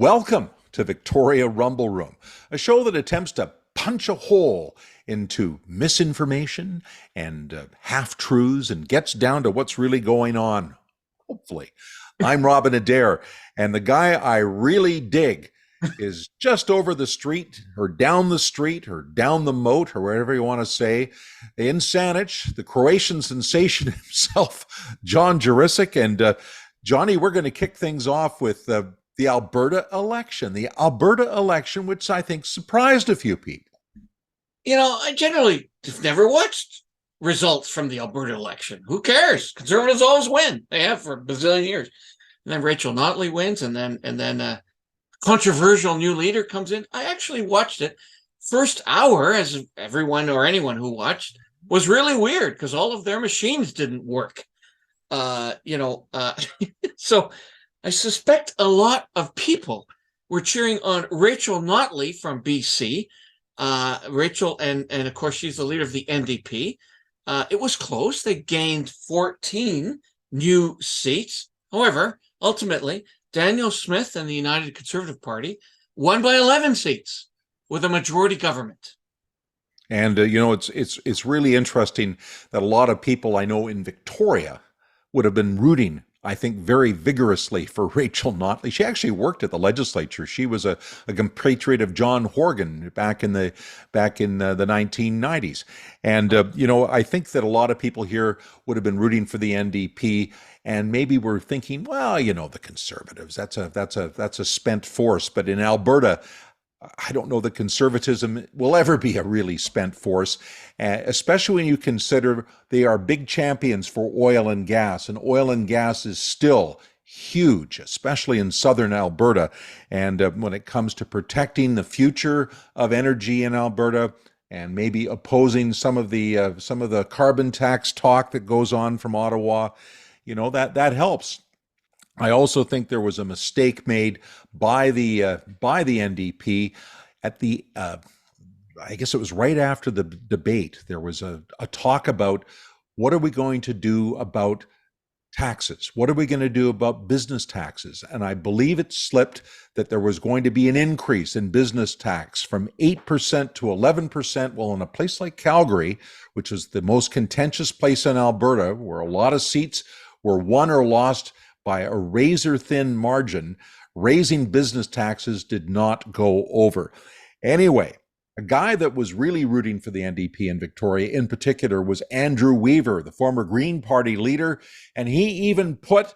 Welcome to Victoria Rumble Room, a show that attempts to punch a hole into misinformation and half-truths and gets down to what's really going on, hopefully. I'm Robin Adair, and the guy I really dig is just over the street, or down the street, or down the moat, or whatever you want to say, in Saanich, the Croatian sensation himself, John Jurisic. And Johnny, we're going to kick things off with the Alberta election. The Alberta election, which I think surprised a few people. You know, I generally have never watched results from the Alberta election. Who cares? Conservatives always win. They have for a bazillion years. And then Rachel Notley wins, and then a controversial new leader comes in. I actually watched it. First hour, as everyone or anyone who watched, was really weird because all of their machines didn't work. So I suspect a lot of people were cheering on Rachel Notley from BC. Rachel, and of course, she's the leader of the NDP. It was close. They gained 14 new seats. However, ultimately, Daniel Smith and the United Conservative Party won by 11 seats with a majority government. And it's really interesting that a lot of people I know in Victoria would have been rooting, I think, very vigorously for Rachel Notley. She actually worked at the legislature. She was a compatriot of John Horgan back in the 1990s. And I think that a lot of people here would have been rooting for the NDP, and maybe we're thinking, well, the Conservatives, that's a spent force. But in Alberta, I don't know that conservatism will ever be a really spent force, especially when you consider they are big champions for oil and gas, and oil and gas is still huge, especially in southern Alberta. And when it comes to protecting the future of energy in Alberta, and maybe opposing some of the carbon tax talk that goes on from Ottawa, that helps. I also think there was a mistake made by the NDP at I guess it was right after the debate. There was a talk about what are we going to do about taxes? What are we going to do about business taxes? And I believe it slipped that there was going to be an increase in business tax from 8% to 11%. Well, in a place like Calgary, which is the most contentious place in Alberta, where a lot of seats were won or lost by a razor-thin margin, raising business taxes did not go over. Anyway, a guy that was really rooting for the NDP in Victoria in particular was Andrew Weaver, the former Green Party leader, and he even put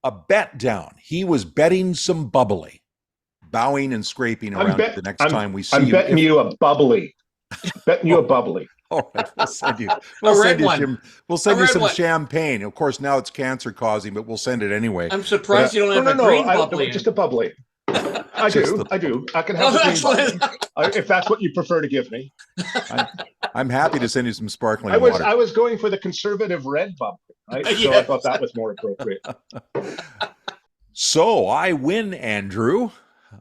a bet down. He was betting some bubbly, bowing and scraping around the next time we see you. I'm betting you a bubbly. Betting you a bubbly. All right, we'll send you. We'll send you some champagne. Of course, now it's cancer causing, but we'll send it anyway. I'm surprised you don't have a green bubbly. Just a bubbly. I do. I can have a green bubbly if that's what you prefer to give me. I'm happy to send you some sparkling water. I was going for the conservative red bubbly, right? So yes. I thought that was more appropriate. So I win, Andrew.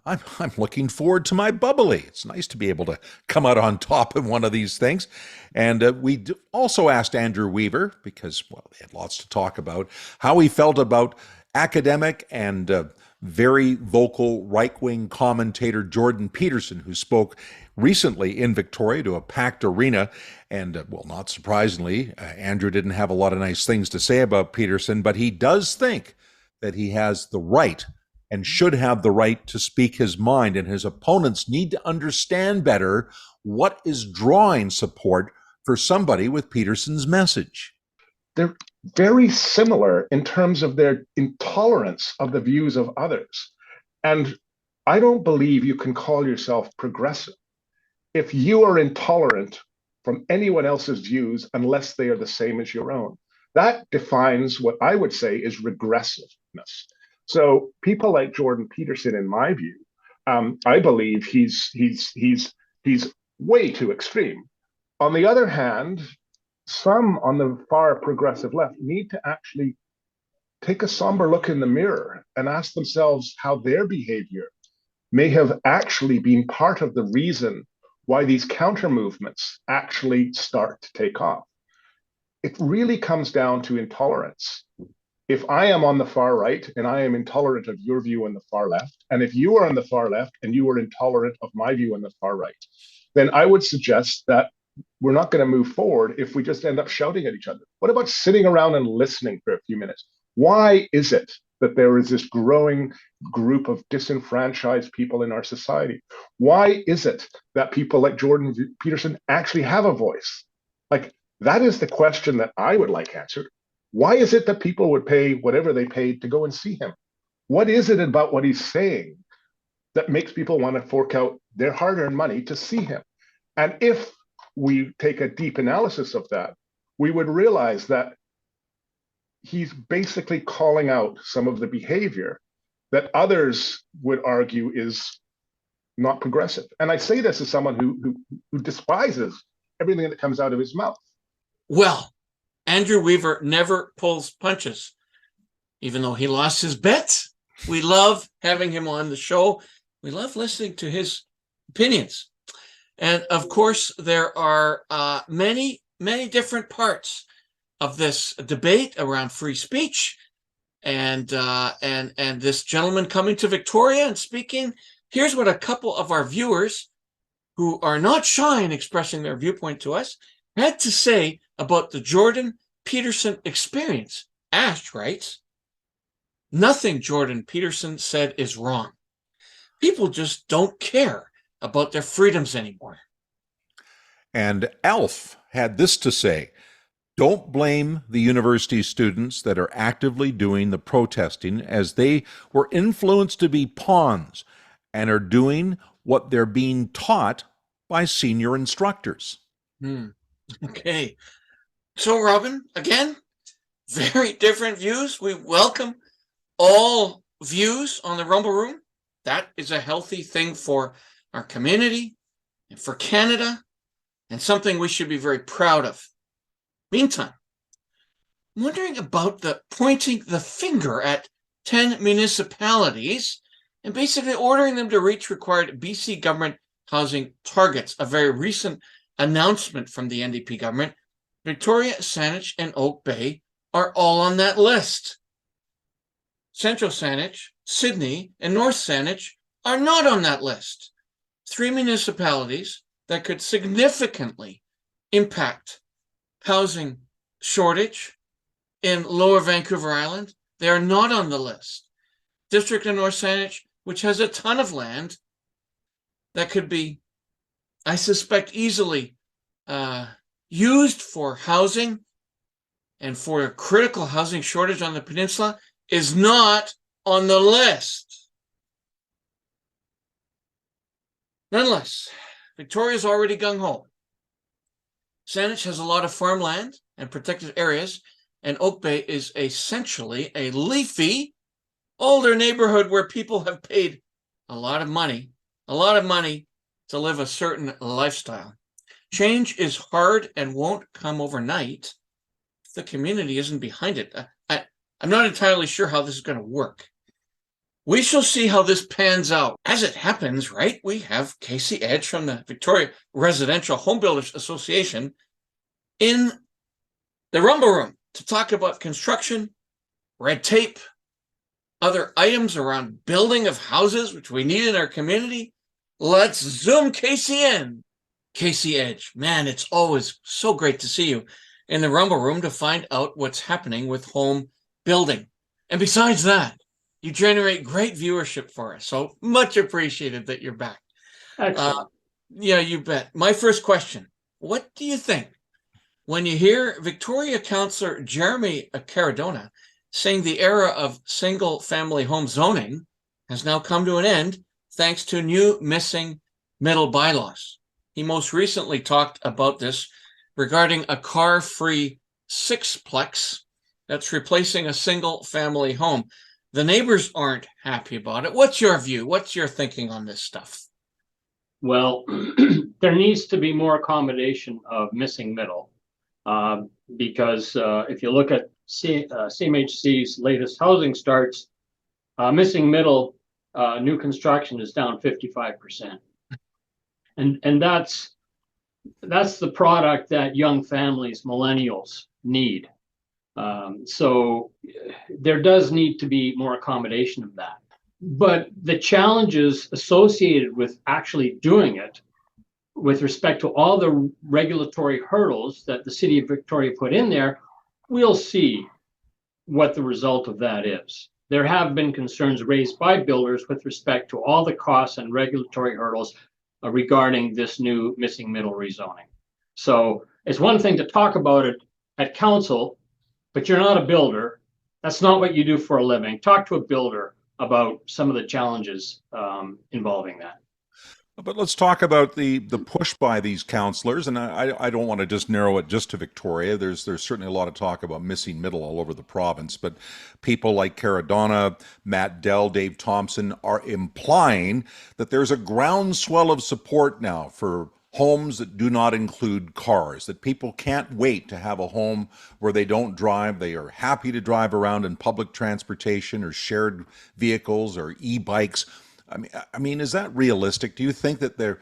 I'm looking forward to my bubbly. It's nice to be able to come out on top in one of these things. And we also asked Andrew Weaver, because, well, they had lots to talk about, how he felt about academic and very vocal right-wing commentator Jordan Peterson, who spoke recently in Victoria to a packed arena. And, well, not surprisingly, Andrew didn't have a lot of nice things to say about Peterson, but he does think that he has the right and should have the right to speak his mind, and his opponents need to understand better what is drawing support for somebody with Peterson's message. They're very similar in terms of their intolerance of the views of others. And I don't believe you can call yourself progressive if you are intolerant from anyone else's views unless they are the same as your own. That defines what I would say is regressiveness. So people like Jordan Peterson, in my view, I believe he's way too extreme. On the other hand, some on the far progressive left need to actually take a somber look in the mirror and ask themselves how their behavior may have actually been part of the reason why these counter movements actually start to take off. It really comes down to intolerance. if I am on the far right and I am intolerant of your view on the far left, and if you are on the far left and you are intolerant of my view on the far right, then I would suggest that we're not going to move forward if we just end up shouting at each other. What about sitting around and listening for a few minutes? Why is it that there is this growing group of disenfranchised people in our society? Why is it that people like Jordan Peterson actually have a voice? Like, that is the question that I would like answered. Why is it that people would pay whatever they paid to go and see him? What is it about what he's saying that makes people want to fork out their hard-earned money to see him? And if we take a deep analysis of that, we would realize that he's basically calling out some of the behavior that others would argue is not progressive. And I say this as someone who despises everything that comes out of his mouth. Well, Andrew Weaver never pulls punches, even though he lost his bet. We love having him on the show. We love listening to his opinions. And of course, there are many, many different parts of this debate around free speech, and this gentleman coming to Victoria and speaking. Here's what a couple of our viewers, who are not shy in expressing their viewpoint to us, had to say about the Jordan Peterson experience. Ash writes, "Nothing Jordan Peterson said is wrong. People just don't care about their freedoms anymore." And Alf had this to say: "Don't blame the university students that are actively doing the protesting, as they were influenced to be pawns and are doing what they're being taught by senior instructors." Okay. So, Robin, again, very different views. We welcome all views on the Rumble Room. That is a healthy thing for our community and for Canada, and something we should be very proud of. Meantime, I'm wondering about the pointing the finger at 10 municipalities and basically ordering them to reach required BC government housing targets. A very recent announcement from the NDP government. Victoria, Saanich, and Oak Bay are all on that list. Central Saanich, Sydney, and North Saanich are not on that list. 3 municipalities that could significantly impact housing shortage in Lower Vancouver Island. They are not on the list. District of North Saanich, which has a ton of land that could be, I suspect, easily used for housing and for a critical housing shortage on the peninsula, is not on the list. Nonetheless, Victoria's already gung-ho. Saanich has a lot of farmland and protected areas, and Oak Bay is essentially a leafy, older neighborhood where people have paid a lot of money to live a certain lifestyle. Change is hard and won't come overnight if the community isn't behind it. I'm not entirely sure how this is going to work. We shall see how this pans out. As it happens, right, we have Casey Edge from the Victoria Residential Home Builders Association in the Rumble Room to talk about construction, red tape, other items around building of houses, which we need in our community. Let's zoom Casey in. Casey Edge, man, it's always so great to see you in the Rumble Room to find out what's happening with home building. And besides that, you generate great viewership for us. So much appreciated that you're back. Excellent. Yeah, you bet. My first question, what do you think when you hear Victoria Councillor Jeremy Caradona saying the era of single-family home zoning has now come to an end thanks to new missing middle bylaws? He most recently talked about this regarding a car-free sixplex that's replacing a single-family home. The neighbors aren't happy about it. What's your view? What's your thinking on this stuff? Well, there needs to be more accommodation of missing middle, because if you look at CMHC's latest housing starts, missing middle new construction is down 55%. And that's the product that young families, millennials, need. So there does need to be more accommodation of that. But the challenges associated with actually doing it, with respect to all the regulatory hurdles that the city of Victoria put in there, we'll see what the result of that is. There have been concerns raised by builders with respect to all the costs and regulatory hurdles regarding this new missing middle rezoning. So it's one thing to talk about it at council, but you're not a builder. That's not what you do for a living. Talk to a builder about some of the challenges involving that. But let's talk about the push by these councillors, and I don't want to just narrow it just to Victoria. There's certainly a lot of talk about missing middle all over the province, but people like Caradonna, Matt Dell, Dave Thompson are implying that there's a groundswell of support now for homes that do not include cars, that people can't wait to have a home where they don't drive. They are happy to drive around in public transportation or shared vehicles or e-bikes. I mean, is that realistic? Do you think that there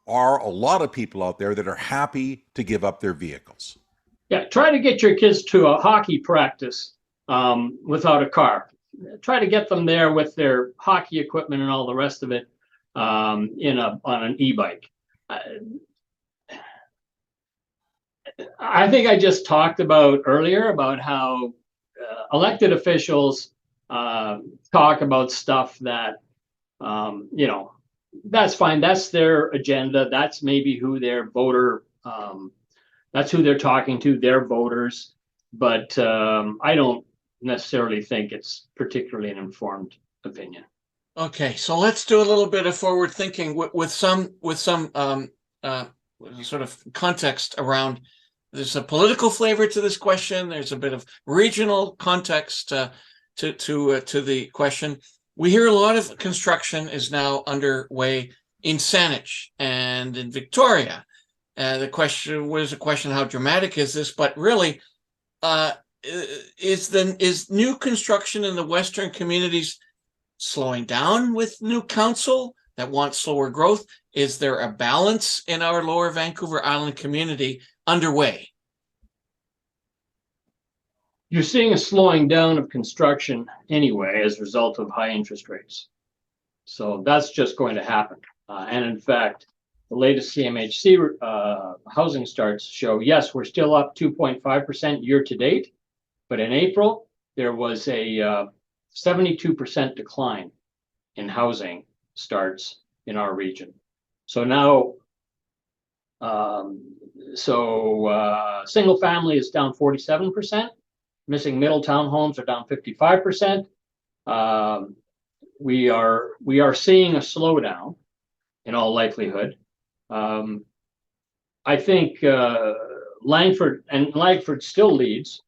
are a lot of people out there that are happy to give up their vehicles? Yeah, try to get your kids to a hockey practice without a car. Try to get them there with their hockey equipment and all the rest of it on an e-bike. I think I just talked about earlier about how elected officials talk about stuff that that's fine. That's their agenda. That's maybe who their voter, that's who they're talking to, their voters. But I don't necessarily think it's particularly an informed opinion. Okay, so let's do a little bit of forward thinking with some sort of context around. There's a political flavor to this question. There's a bit of regional context to the question. We hear a lot of construction is now underway in Saanich and in Victoria. The question was a question, how dramatic is this? But really, is new construction in the Western communities slowing down with new council that wants slower growth? Is there a balance in our Lower Vancouver Island community underway? You're seeing a slowing down of construction anyway as a result of high interest rates. So that's just going to happen. And in fact, the latest CMHC housing starts show, yes, we're still up 2.5% year to date, but in April, there was a 72% decline in housing starts in our region. So now, single family is down 47%. Missing middle townhomes are down 55%. We are seeing a slowdown in all likelihood. I think Langford still leads.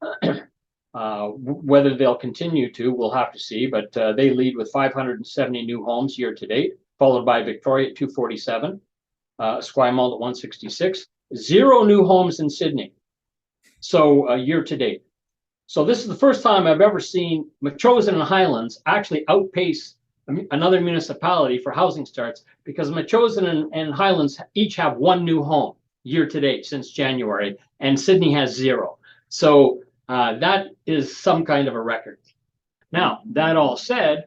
Whether they'll continue to, we'll have to see, but they lead with 570 new homes year to date, followed by Victoria at 247, Esquimalt at 166, 0 new homes in Sydney. So year to date. So this is the first time I've ever seen Metchosin and Highlands actually outpace another municipality for housing starts, because Metchosin and Highlands each have 1 new home year to date since January, and Sydney has 0. So that is some kind of a record. Now, that all said,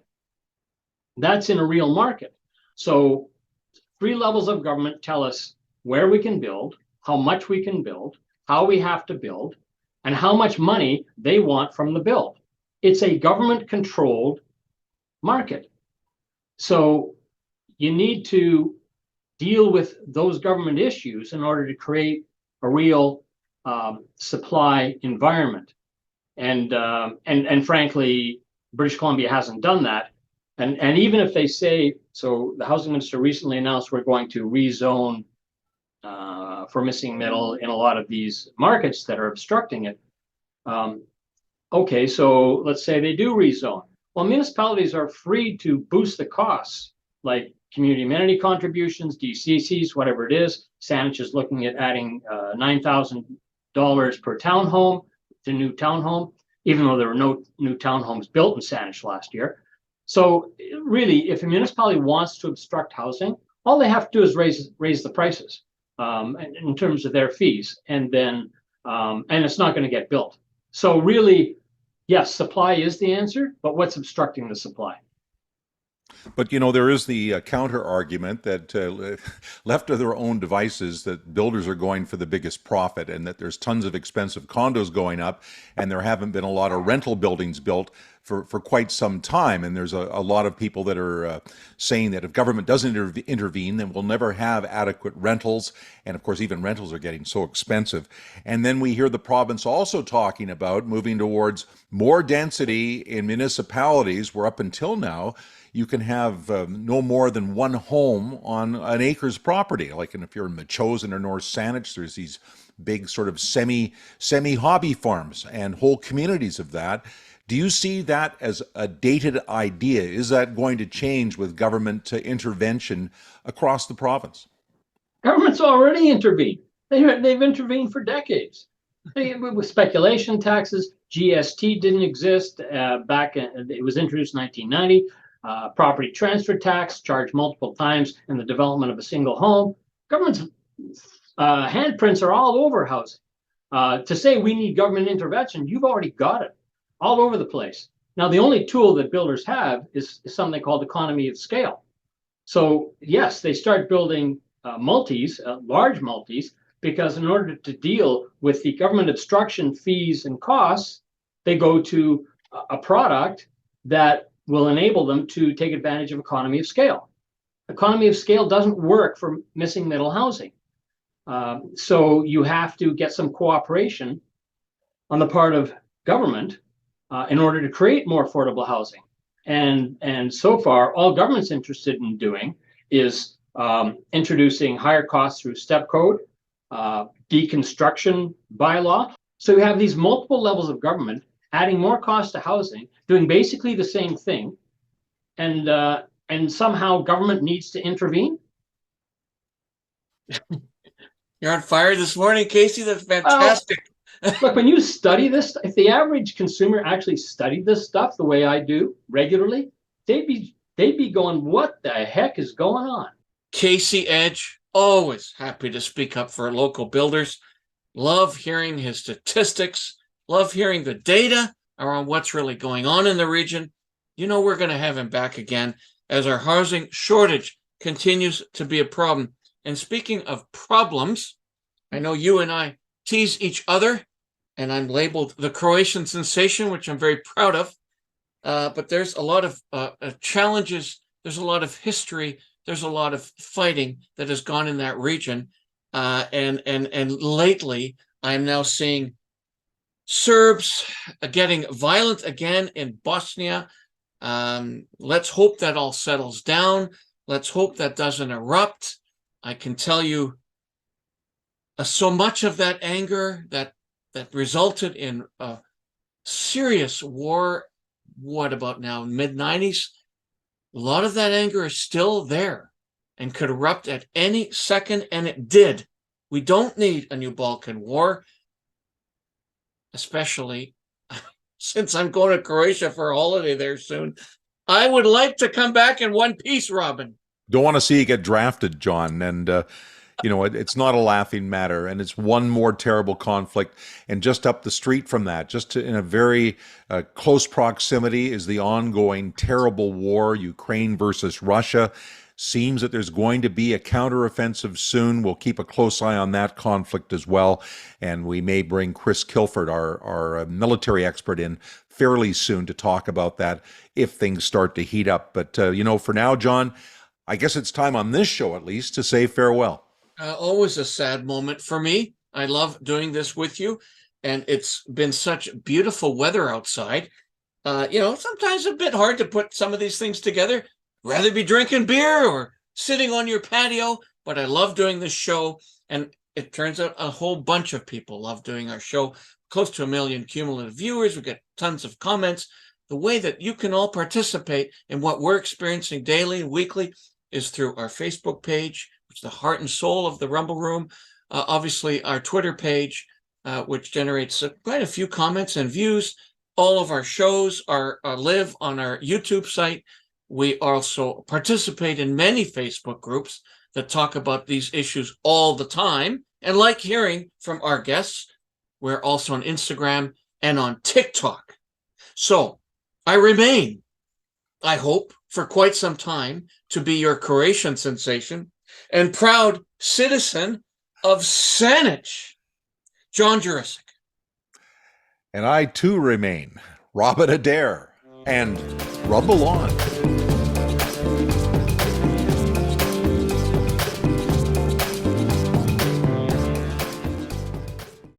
that's in a real market. So 3 levels of government tell us where we can build, how much we can build, how we have to build, and how much money they want from the build. It's a government-controlled market. So you need to deal with those government issues in order to create a real supply environment. And frankly, British Columbia hasn't done that. And even if they say, so the housing minister recently announced we're going to rezone for missing middle in a lot of these markets that are obstructing it. Okay, so let's say they do rezone. Well, municipalities are free to boost the costs, like community amenity contributions, DCCs, whatever it is. Saanich is looking at adding $9,000 per townhome to new townhome, even though there were no new townhomes built in Saanich last year. So really, if a municipality wants to obstruct housing, all they have to do is raise the prices in terms of their fees, and then and it's not going to get built. So really, yes, supply is the answer, but what's obstructing the supply? But there is the counter argument that left to their own devices, that builders are going for the biggest profit, and that there's tons of expensive condos going up, and there haven't been a lot of rental buildings built for quite some time. And there's a lot of people that are saying that if government doesn't intervene, then we'll never have adequate rentals. And of course, even rentals are getting so expensive. And then we hear the province also talking about moving towards more density in municipalities, where up until now, you can have no more than one home on an acre's property. Like, and if you're in Metchosin or North Saanich, there's these big sort of semi hobby farms and whole communities of that. Do you see that as a dated idea? Is that going to change with government intervention across the province? Government's already intervened. They've intervened for decades. With speculation taxes, GST didn't exist it was introduced in 1990. Property transfer tax charged multiple times in the development of a single home. Government's handprints are all over housing. To say we need government intervention, you've already got it all over the place. Now, the only tool that builders have is something called economy of scale. So yes, they start building large multis, because in order to deal with the government obstruction fees and costs, they go to a product that will enable them to take advantage of economy of scale. Economy of scale doesn't work for missing middle housing. So you have to get some cooperation on the part of government in order to create more affordable housing. And so far, all government's interested in doing is introducing higher costs through step code, deconstruction bylaw. So you have these multiple levels of government adding more cost to housing, doing basically the same thing, and somehow government needs to intervene. You're on fire this morning, Casey. That's fantastic. Look, when you study this, if the average consumer actually studied this stuff the way I do regularly, they'd be going, what the heck is going on? Casey Edge, always happy to speak up for local builders. Love hearing his statistics. Love hearing the data around what's really going on in the region. We're going to have him back again as our housing shortage continues to be a problem. And speaking of problems, I know you and I tease each other, and I'm labeled the Croatian sensation, which I'm very proud of. But there's a lot of challenges. There's a lot of history. There's a lot of fighting that has gone in that region. And lately, I'm now seeing Serbs getting violent again in Bosnia. Let's hope that all settles down. Let's hope that doesn't erupt. I can tell you so much of that anger that resulted in a serious war, what about now, mid-90s? A lot of that anger is still there and could erupt at any second, and it did. We don't need a new Balkan war, especially since I'm going to Croatia for a holiday there soon. I would like to come back in one piece, Robin. Don't want to see you get drafted, John. And, it's not a laughing matter. And it's one more terrible conflict. And just up the street from that, in a very close proximity, is the ongoing terrible war, Ukraine versus Russia. Seems that there's going to be a counteroffensive soon. We'll keep a close eye on that conflict as well. And we may bring Chris Kilford, our military expert, in fairly soon to talk about that if things start to heat up. But, for now, John, I guess it's time on this show, at least, to say farewell. Always a sad moment for me. I love doing this with you, and it's been such beautiful weather outside. Sometimes a bit hard to put some of these things together. Rather be drinking beer or sitting on your patio, but I love doing this show, and it turns out a whole bunch of people love doing our show. Close to 1 million cumulative viewers. We get tons of comments. The way that you can all participate in what we're experiencing daily and weekly is through our Facebook page, which is the heart and soul of the Rumble Room. Obviously, our Twitter page, which generates quite a few comments and views. All of our shows live on our YouTube site. We also participate in many Facebook groups that talk about these issues all the time and like hearing from our guests. We're also on Instagram and on TikTok. So I remain, I hope, for quite some time to be your Croatian sensation and proud citizen of Saanich, John Jurisic. And I too remain Robin Adair, and rumble on.